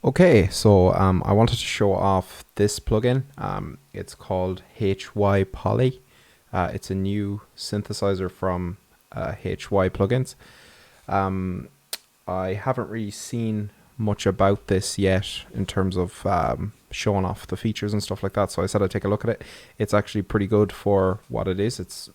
Okay, so I wanted to show off this plugin. It's called HY Poly. It's a new synthesizer from HY plugins. I haven't really seen much about this yet in terms of showing off the features and stuff like that, so I said I'd take a look at it. It's actually pretty good for what it is.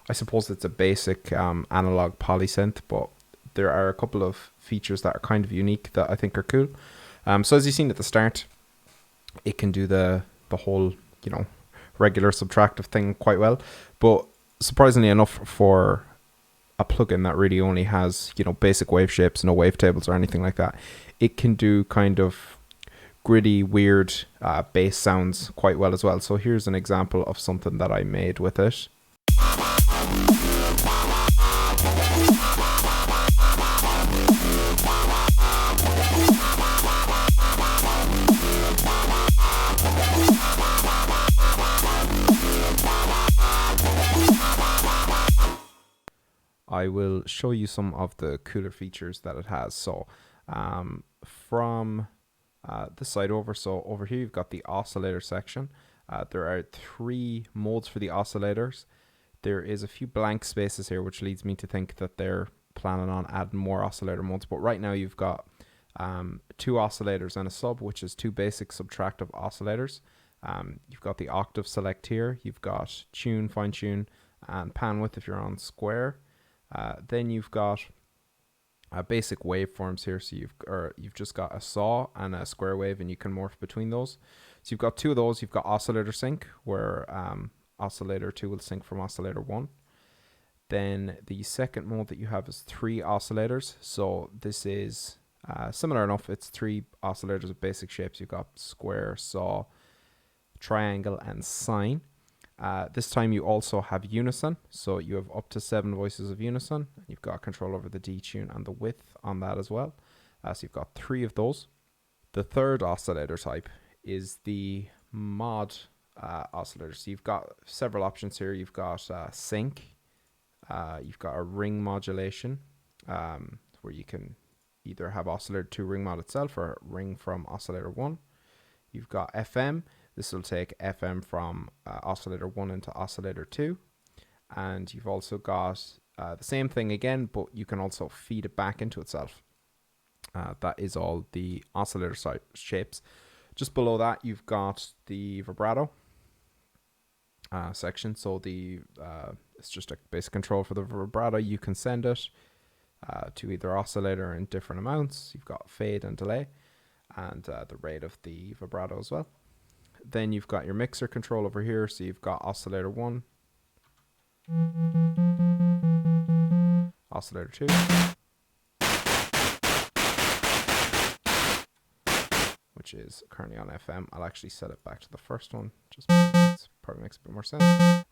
I suppose it's a basic analog poly synth, but there are a couple of features that are kind of unique that I think are cool. So as you've seen at the start, it can do the whole, regular subtractive thing quite well. But surprisingly enough, for a plugin that really only has, basic wave shapes, no wavetables or anything like that, it can do kind of gritty, weird bass sounds quite well as well. So here's an example of something that I made with it. I will show you some of the cooler features that it has. So from the side over, so over here you've got the oscillator section. There are 3 modes for the oscillators. There is a few blank spaces here, which leads me to think that they're planning on adding more oscillator modes. But right now you've got 2 oscillators and a sub, which is 2 basic subtractive oscillators. You've got the octave select here. You've got tune, fine tune, and pan width if you're on square. Then you've got basic waveforms here. So you've just got a saw and a square wave, and you can morph between those. So you've got 2 of those. You've got oscillator sync, where oscillator 2 will sync from oscillator 1. Then the second mode that you have is 3 oscillators. So this is similar enough. It's 3 oscillators of basic shapes. You've got square, saw, triangle, and sine. This time you also have unison, so you have up to 7 voices of unison. You've got control over the detune and the width on that as well. So you've got 3 of those. The third oscillator type is the mod oscillator. So you've got several options here. You've got sync, you've got a ring modulation, where you can either have oscillator 2 ring mod itself or ring from oscillator 1. You've got FM. This will take FM from oscillator 1 into oscillator 2. And you've also got the same thing again, but you can also feed it back into itself. That is all the oscillator shapes. Just below that, you've got the vibrato section. So it's just a basic control for the vibrato. You can send it to either oscillator in different amounts. You've got fade and delay, and the rate of the vibrato as well. Then you've got your mixer control over here. So you've got oscillator 1, oscillator 2, which is currently on FM. I'll actually set it back to the first one, just because it probably makes a bit more sense.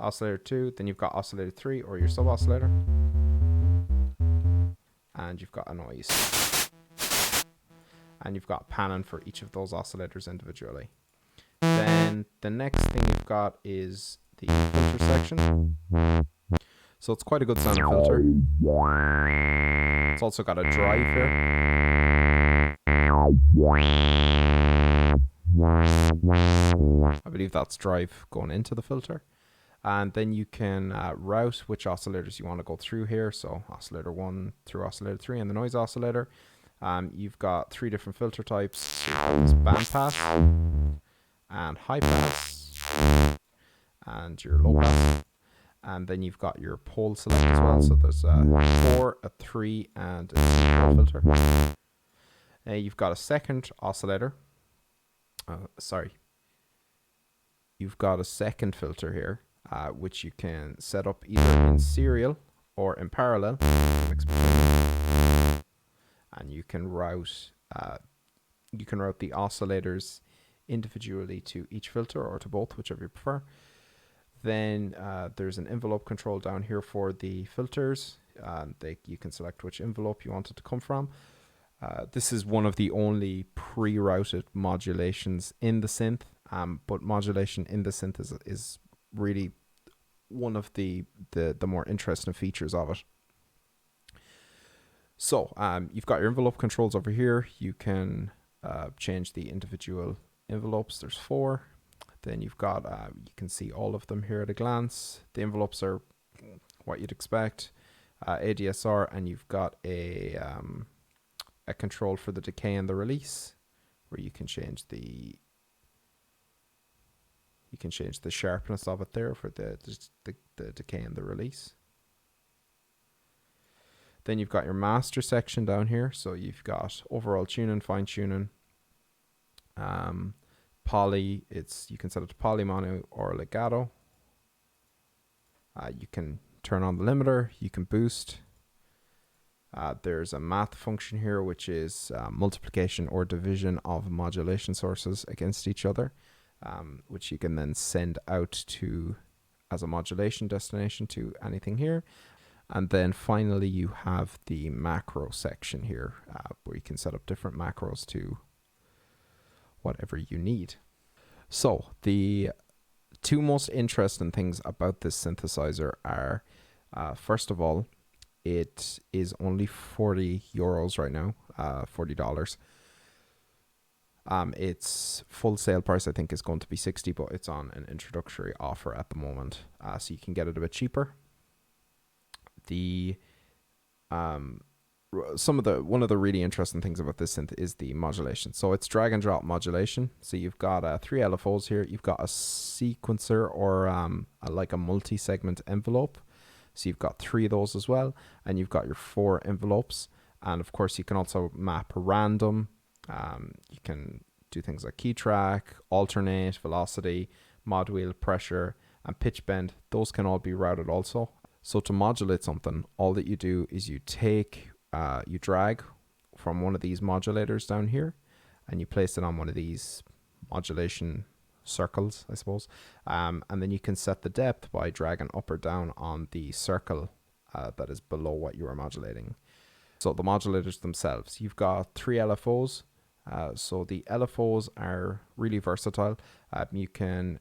Oscillator 2, then you've got oscillator 3 or your sub oscillator, and you've got a noise. And you've got panning for each of those oscillators individually. Then the next thing you've got is the filter section. So it's quite a good sounding filter. It's also got a drive here. I believe that's drive going into the filter. And then you can route which oscillators you want to go through here. So oscillator 1 through oscillator 3 and the noise oscillator. You've got 3 different filter types. There's band pass, and high pass, and your low pass. And then you've got your pole select as well. So there's a 4, a 3, and a C filter. You've got a second oscillator. You've got a second filter here, which you can set up either in serial or in parallel. Mix between them. And you can route the oscillators individually to each filter or to both, whichever you prefer. Then there's an envelope control down here for the filters. You can select which envelope you want it to come from. This is one of the only pre-routed modulations in the synth, but modulation in the synth is really one of the more interesting features of it. So you've got your envelope controls over here. You can change the individual envelopes. There's 4. Then you've got, you can see all of them here at a glance. The envelopes are what you'd expect. ADSR, and you've got a control for the decay and the release, where you can change the sharpness of it there for the decay and the release. Then you've got your master section down here. So you've got overall tuning, fine tuning, poly. You can set it to poly, mono, or legato. You can turn on the limiter. You can boost. There's a math function here, which is multiplication or division of modulation sources against each other, which you can then send out to as a modulation destination to anything here. And then finally, you have the macro section here, where you can set up different macros to whatever you need. So the 2 most interesting things about this synthesizer are, first of all, it is only €40 right now, $40. Its full sale price, I think, is going to be 60, but it's on an introductory offer at the moment, so you can get it a bit cheaper. One of the really interesting things about this synth is the modulation. So it's drag and drop modulation. So you've got 3 LFOs here. You've got a sequencer or like a multi-segment envelope. So you've got 3 of those as well, and you've got your 4 envelopes. And of course, you can also map random. You can do things like key track, alternate, velocity, mod wheel, pressure, and pitch bend. Those can all be routed also. So to modulate something, all that you do is you drag from one of these modulators down here, and you place it on one of these modulation circles, I suppose. And then you can set the depth by dragging up or down on the circle that is below what you are modulating. So the modulators themselves, you've got 3 LFOs. So the LFOs are really versatile. You can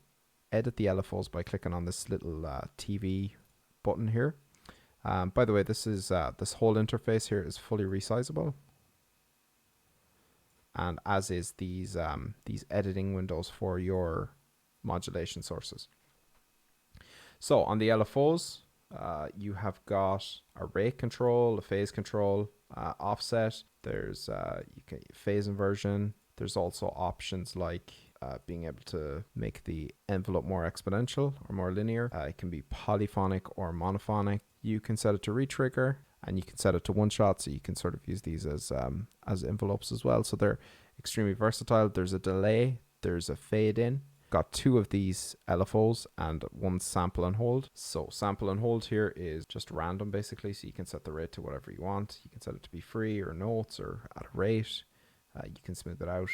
edit the LFOs by clicking on this little TV button here. By the way, this whole interface here is fully resizable, and as is these editing windows for your modulation sources. So on the LFOs, you have got a rate control, a phase control, offset. There's phase inversion. There's also options like being able to make the envelope more exponential or more linear. It can be polyphonic or monophonic. You can set it to retrigger, and you can set it to one shot, so you can sort of use these as envelopes as well. So they're extremely versatile. There's a delay. There's a fade in. Got 2 of these LFOs and 1 sample and hold. So sample and hold here is just random basically, so you can set the rate to whatever you want. You can set it to be free or notes or at a rate. You can smooth it out.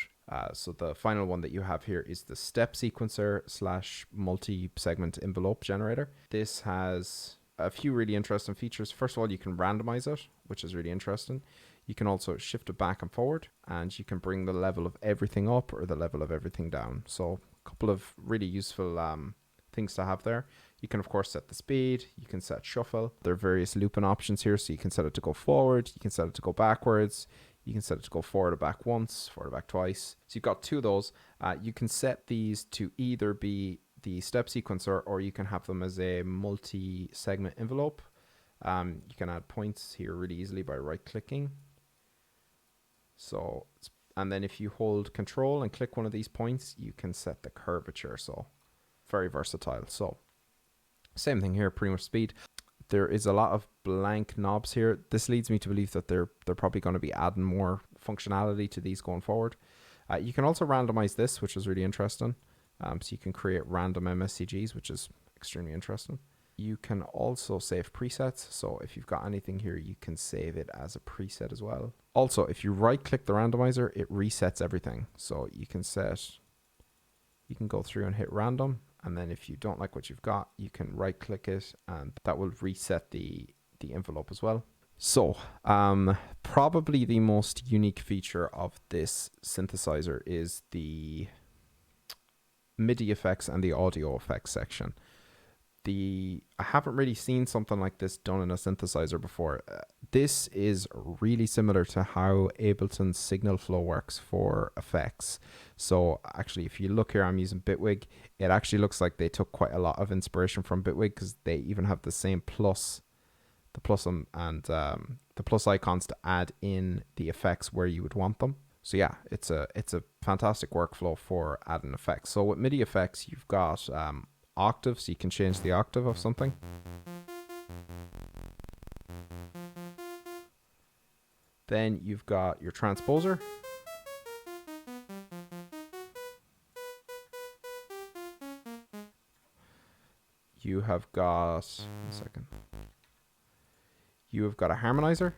So the final one that you have here is the step sequencer / multi-segment envelope generator. This has a few really interesting features. First of all, you can randomize it, which is really interesting. You can also shift it back and forward, and you can bring the level of everything up or the level of everything down. So a couple of really useful things to have there. You can of course set the speed. You can set shuffle. There are various looping options here, so you can set it to go forward. You can set it to go backwards. You can set it to go forward or back once, forward or back twice. So you've got 2 of those. You can set these to either be the step sequencer, or you can have them as a multi-segment envelope. You can add points here really easily by right-clicking. So, and then if you hold Control and click one of these points, you can set the curvature. So very versatile. So same thing here, pretty much speed. There is a lot of blank knobs here. This leads me to believe that they're probably going to be adding more functionality to these going forward. You can also randomize this, which is really interesting. So you can create random MSCGs, which is extremely interesting. You can also save presets. So if you've got anything here, you can save it as a preset as well. Also, if you right click the randomizer, it resets everything. So you can go through and hit random. And then if you don't like what you've got, you can right click it, and that will reset the envelope as well. So probably the most unique feature of this synthesizer is the MIDI effects and the audio effects section. I haven't really seen something like this done in a synthesizer before. This is really similar to how Ableton's signal flow works for effects. So actually, if you look here, I'm using Bitwig. It actually looks like they took quite a lot of inspiration from Bitwig, because they even have the same plus, the plus and the plus icons to add in the effects where you would want them. So yeah, it's a fantastic workflow for adding effects. So with MIDI effects, you've got octave, so you can change the octave of something. Then you've got your transposer. You have got, 1 second. You have got a harmonizer.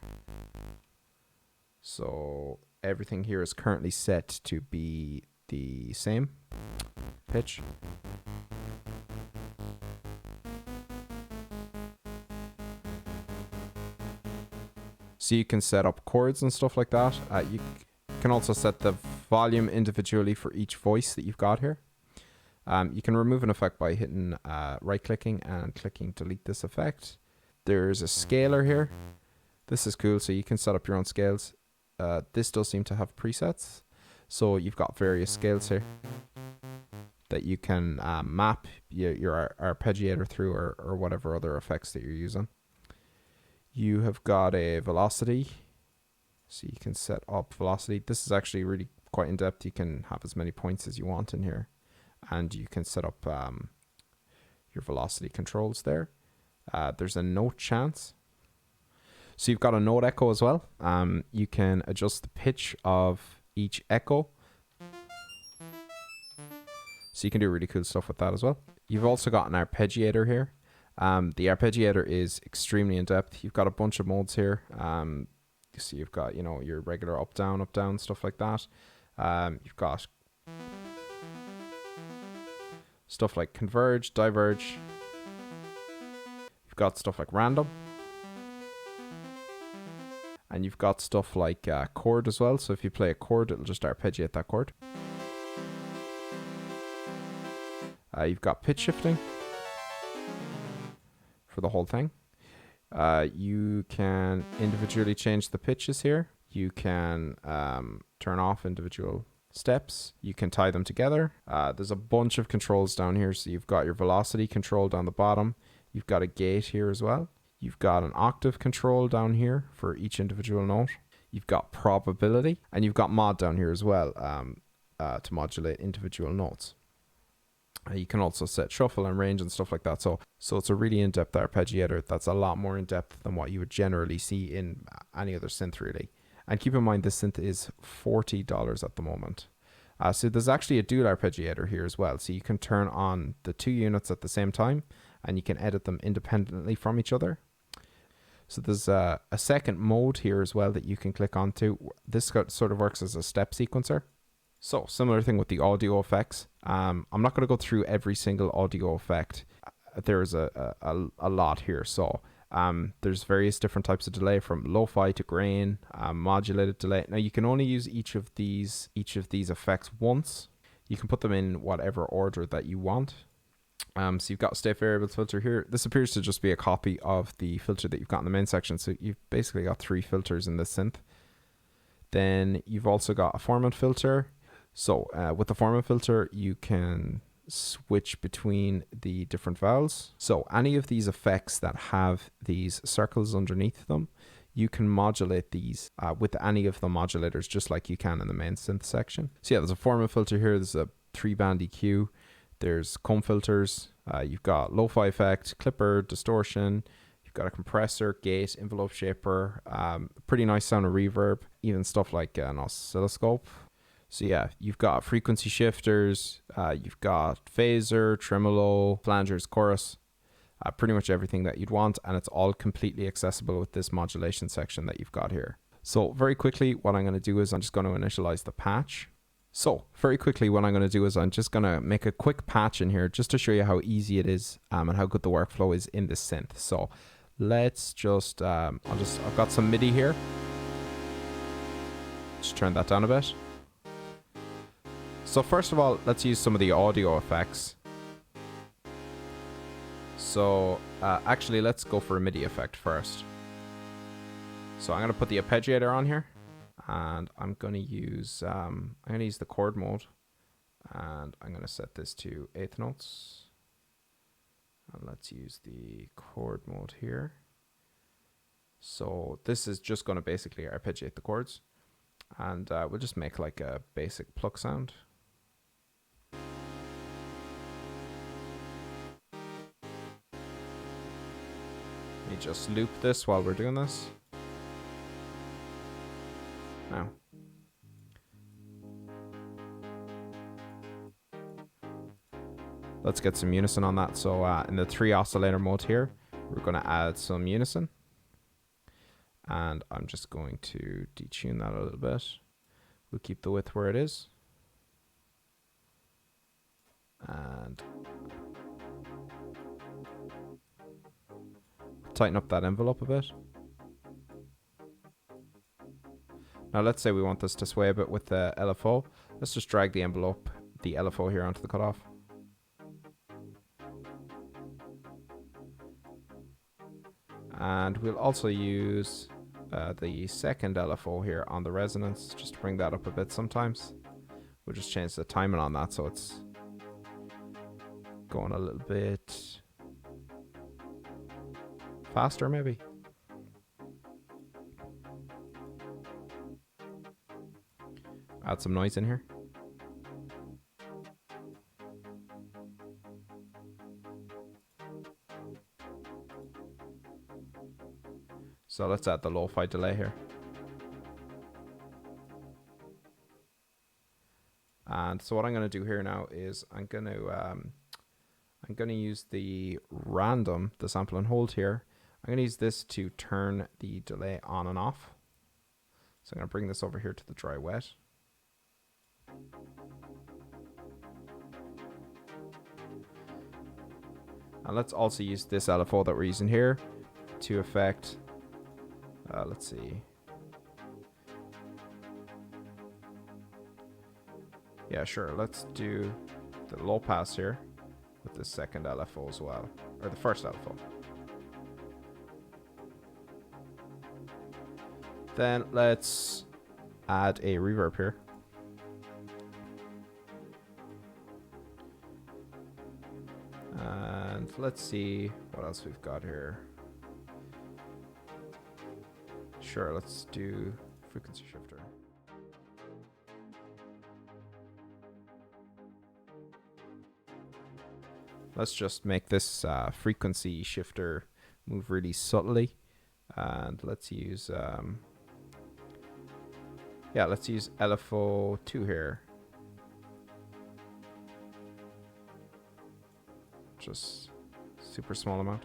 So everything here is currently set to be the same pitch. So you can set up chords and stuff like that. You can also set the volume individually for each voice that you've got here. You can remove an effect by hitting right-clicking and clicking delete this effect. There's a scaler here. This is cool, so you can set up your own scales. This does seem to have presets. So you've got various scales here that you can map your arpeggiator through, or whatever other effects that you're using. You have got a velocity, so you can set up velocity. This is actually really quite in depth. You can have as many points as you want in here, and you can set up your velocity controls there. There's a note chance. So you've got a note echo as well. You can adjust the pitch of each echo. So you can do really cool stuff with that as well. You've also got an arpeggiator here. The arpeggiator is extremely in depth. You've got a bunch of modes here. So you've got, your regular up, down, stuff like that. You've got stuff like converge, diverge. You've got stuff like random. And you've got stuff like chord as well. So if you play a chord, it'll just arpeggiate that chord. You've got pitch shifting for the whole thing. You can individually change the pitches here. You can turn off individual steps. You can tie them together. There's a bunch of controls down here. So you've got your velocity control down the bottom. You've got a gate here as well. You've got an octave control down here for each individual note. You've got probability, and you've got mod down here as well to modulate individual notes. You can also set shuffle and range and stuff like that. So it's a really in-depth arpeggiator that's a lot more in-depth than what you would generally see in any other synth, really. And keep in mind, this synth is $40 at the moment. So there's actually a dual arpeggiator here as well. So you can turn on the two units at the same time, and you can edit them independently from each other. So there's a second mode here as well that you can click onto. This sort of works as a step sequencer. So similar thing with the audio effects. I'm not going to go through every single audio effect. There's a lot here. So there's various different types of delay, from lo-fi to grain, modulated delay. Now you can only use each of these effects once. You can put them in whatever order that you want. So you've got a state variables filter here. This appears to just be a copy of the filter that you've got in the main section. So you've basically got 3 filters in this synth. Then you've also got a formant filter. So with the formant filter, you can switch between the different vowels. So any of these effects that have these circles underneath them, you can modulate these with any of the modulators, just like you can in the main synth section. So yeah, there's a formant filter here. There's a 3-band EQ. There's comb filters. You've got lo-fi effect, clipper, distortion. You've got a compressor, gate, envelope shaper, pretty nice sound of reverb, even stuff like an oscilloscope. So yeah, you've got frequency shifters, you've got phaser, tremolo, flangers, chorus, pretty much everything that you'd want, and it's all completely accessible with this modulation section that you've got here. So very quickly, what I'm going to do is I'm just going to initialize the patch. So very quickly, what I'm going to do is I'm just going to make a quick patch in here just to show you how easy it is and how good the workflow is in this synth. So let's just, I've got some MIDI here. Just turn that down a bit. So first of all, let's use some of the audio effects. So actually, let's go for a MIDI effect first. So I'm going to put the arpeggiator on here, and I'm going to use the chord mode, and I'm going to set this to 1/8 notes. And let's use the chord mode here. So this is just going to basically arpeggiate the chords, and we'll just make like a basic pluck sound. Let me just loop this while we're doing this. Now, let's get some unison on that. So in the 3 oscillator mode here, we're going to add some unison. And I'm just going to detune that a little bit. We'll keep the width where it is. And tighten up that envelope a bit. Now let's say we want this to sway a bit with the LFO. Let's just drag the envelope, the LFO here onto the cutoff. And we'll also use the second LFO here on the resonance, just to bring that up a bit sometimes. We'll just change the timing on that so it's going a little bit faster maybe. Add some noise in here. So let's add the lo-fi delay here. And so what I'm going to do here now is I'm going to use the random, the sample and hold here. I'm going to use this to turn the delay on and off. So I'm going to bring this over here to the dry wet. And let's also use this LFO that we're using here to affect, let's see. Yeah, sure. Let's do the low pass here with the second LFO as well, or the first LFO. Then let's add a reverb here. And let's see what else we've got here. Sure, let's do frequency shifter. Let's just make this frequency shifter move really subtly. And let's use, let's use LFO2 here. Just super small amount.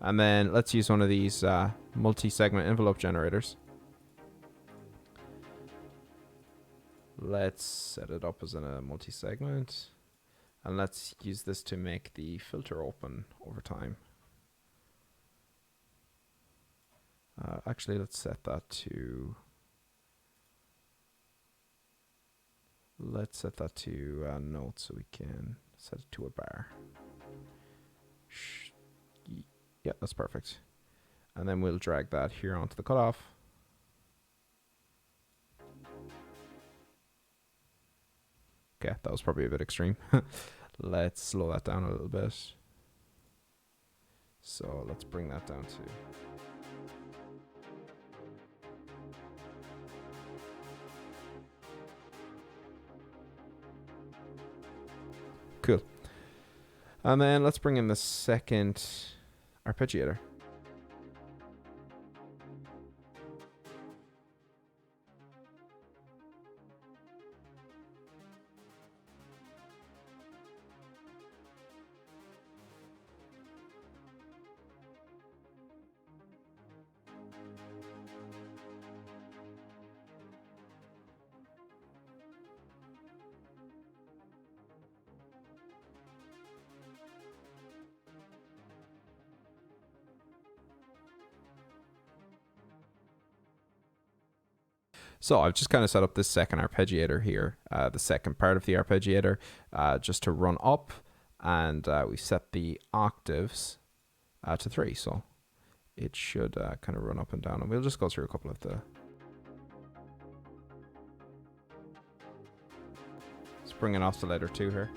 And then let's use one of these multi-segment envelope generators. Let's set it up as a multi-segment. And let's use this to make the filter open over time. Actually, let's set that to... Let's set that to a note so we can set it to a bar. Yeah, that's perfect. And then we'll drag that here onto the cutoff. Okay, that was probably a bit extreme. Let's slow that down a little bit. So let's bring that down to... Cool. And then let's bring in the second arpeggiator. So I've just kind of set up this second arpeggiator here, the second part of the arpeggiator, just to run up, and we set the octaves to 3, so it should kind of run up and down, and we'll just go through a couple of the... Let's bring an oscillator 2 here.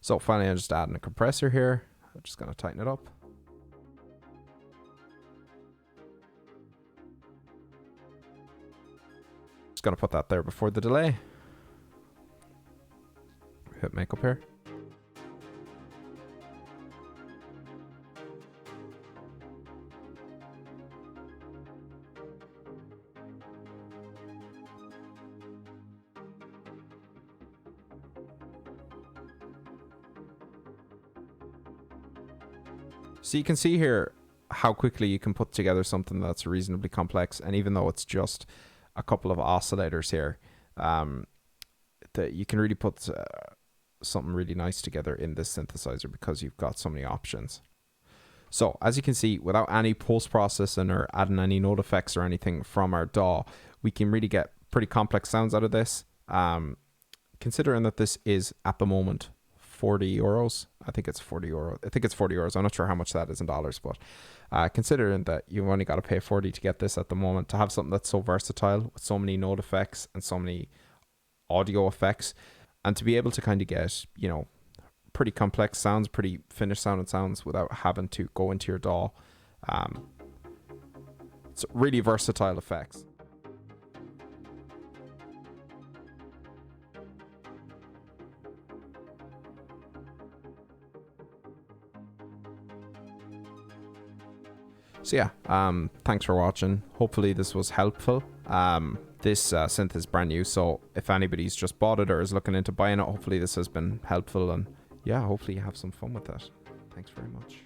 So finally, I'm just adding a compressor here. I'm just going to tighten it up. Just going to put that there before the delay. Hit make up here. So you can see here how quickly you can put together something that's reasonably complex, and even though it's just a couple of oscillators here, that you can really put something really nice together in this synthesizer because you've got so many options. So as you can see, without any post-processing or adding any note effects or anything from our DAW, we can really get pretty complex sounds out of this. Considering that this is at the moment €40. I think it's €40. I think it's €40. I'm not sure how much that is in dollars, but considering that you've only got to pay 40 to get this at the moment, to have something that's so versatile with so many note effects and so many audio effects, and to be able to kind of get, you know, pretty complex sounds, pretty finished sounding sounds without having to go into your DAW. It's really versatile effects. So yeah, thanks for watching. Hopefully this was helpful. This synth is brand new, so if anybody's just bought it or is looking into buying it, hopefully this has been helpful, and yeah, hopefully you have some fun with that. Thanks very much.